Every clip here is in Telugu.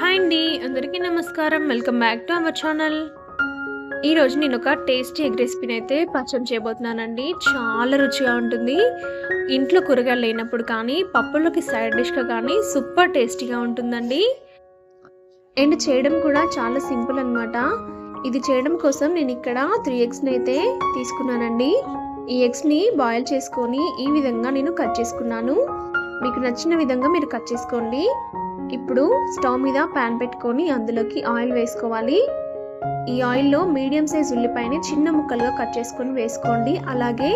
హాయ్ అండి. అందరికీ నమస్కారం. Welcome back to our channel. ఈరోజు నేను ఒక టేస్టీ ఎగ్ రెసిపీని అయితే పరిచయం చేయబోతున్నానండి. చాలా రుచిగా ఉంటుంది. ఇంట్లో కూరగాయలు లేనప్పుడు కానీ, పప్పులోకి సైడ్ డిష్‌గా కానీ సూపర్ టేస్టీగా ఉంటుందండి. అండ్ చేయడం కూడా చాలా సింపుల్ అనమాట. ఇది చేయడం కోసం నేను ఇక్కడ 3 ఎగ్స్‌ని అయితే తీసుకున్నానండి. ఈ ఎగ్స్‌ని బాయిల్ చేసుకొని ఈ విధంగా నేను కట్ చేసుకున్నాను. మీకు నచ్చిన విధంగా మీరు కట్ చేసుకోండి. ఇప్పుడు స్టవ్ మీద ప్యాన్ పెట్టుకొని అందులోకి ఆయిల్ వేసుకోవాలి. ఈ ఆయిల్లో మీడియం సైజ్ ఉల్లిపాయని చిన్న ముక్కలుగా కట్ చేసుకొని వేసుకోండి. అలాగే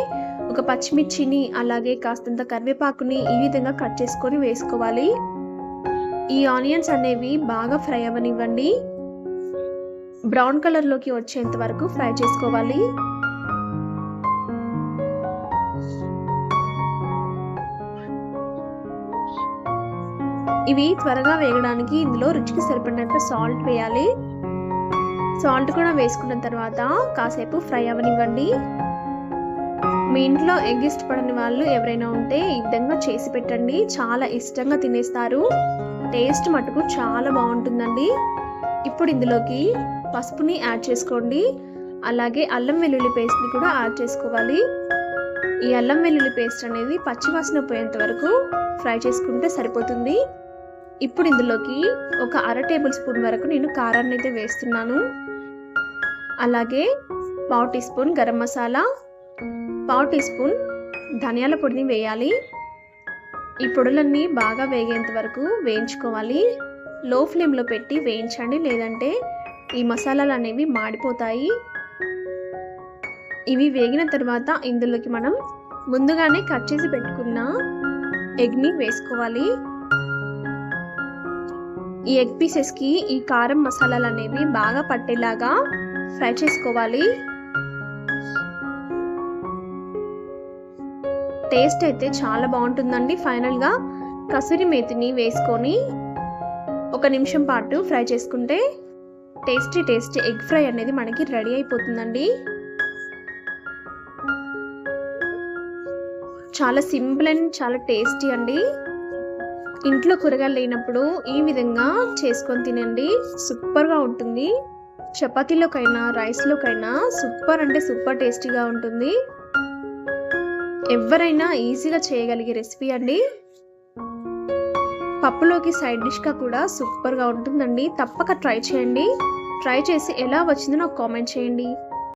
ఒక పచ్చిమిర్చిని, అలాగే కాస్తంత కరివేపాకుని ఈ విధంగా కట్ చేసుకొని వేసుకోవాలి. ఈ ఆనియన్స్ అనేవి బాగా ఫ్రై అవ్వనివ్వండి. బ్రౌన్ కలర్లోకి వచ్చేంత వరకు ఫ్రై చేసుకోవాలి. ఇవి త్వరగా వేగడానికి ఇందులో రుచికి సరిపడినంత సాల్ట్ వేయాలి. సాల్ట్ కూడా వేసుకున్న తర్వాత కాసేపు ఫ్రై అవ్వనివ్వండి. మీ ఇంట్లో ఎగ్ ఇష్టపడని వాళ్ళు ఎవరైనా ఉంటే ఈ విధంగా చేసి పెట్టండి. చాలా ఇష్టంగా తినేస్తారు. టేస్ట్ మటుకు చాలా బాగుంటుందండి. ఇప్పుడు ఇందులోకి పసుపుని యాడ్ చేసుకోండి. అలాగే అల్లం వెల్లుల్లి పేస్ట్ని కూడా యాడ్ చేసుకోవాలి. ఈ అల్లం వెల్లుల్లి పేస్ట్ అనేది పచ్చివాసన పోయేంత వరకు ఫ్రై చేసుకుంటే సరిపోతుంది. ఇప్పుడు ఇందులోకి ఒక 1/2 టేబుల్ స్పూన్ వరకు నేను కారాన్ని అయితే వేస్తున్నాను. అలాగే 1/2 teaspoon garam masala, 1/2 teaspoon ధనియాల పొడిని వేయాలి. ఈ పొడులన్నీ బాగా వేగేంత వరకు వేయించుకోవాలి. లో ఫ్లేమ్లో పెట్టి వేయించండి, లేదంటే ఈ మసాలాలు అనేవి మాడిపోతాయి. ఇవి వేగిన తర్వాత ఇందులోకి మనం ముందుగానే కట్ చేసి పెట్టుకున్న ఎగ్ని వేసుకోవాలి. ఈ ఎగ్ పీసెస్కి ఈ కారం మసాలాలు అనేవి బాగా పట్టేలాగా ఫ్రై చేసుకోవాలి. టేస్ట్ అయితే చాలా బాగుంటుందండి. ఫైనల్గా కసూరి మేతిని వేసుకొని 1 నిమిషం పాటు ఫ్రై చేసుకుంటే టేస్టీ ఎగ్ ఫ్రై అనేది మనకి రెడీ అయిపోతుందండి. చాలా సింపుల్ అండ్ చాలా టేస్టీ అండి. ఇంట్లో కూరగాయలు లేనప్పుడు ఈ విధంగా చేసుకొని తినండి. సూపర్గా ఉంటుంది. చపాతీలోకైనా రైస్లోకైనా సూపర్ అంటే సూపర్ టేస్టీగా ఉంటుంది. ఎవరైనా ఈజీగా చేయగలిగే రెసిపీ అండి. పప్పులోకి సైడ్ డిష్గా కూడా సూపర్గా ఉంటుందండి. తప్పక ట్రై చేయండి. ట్రై చేసి ఎలా వచ్చిందో నాకు కామెంట్ చేయండి.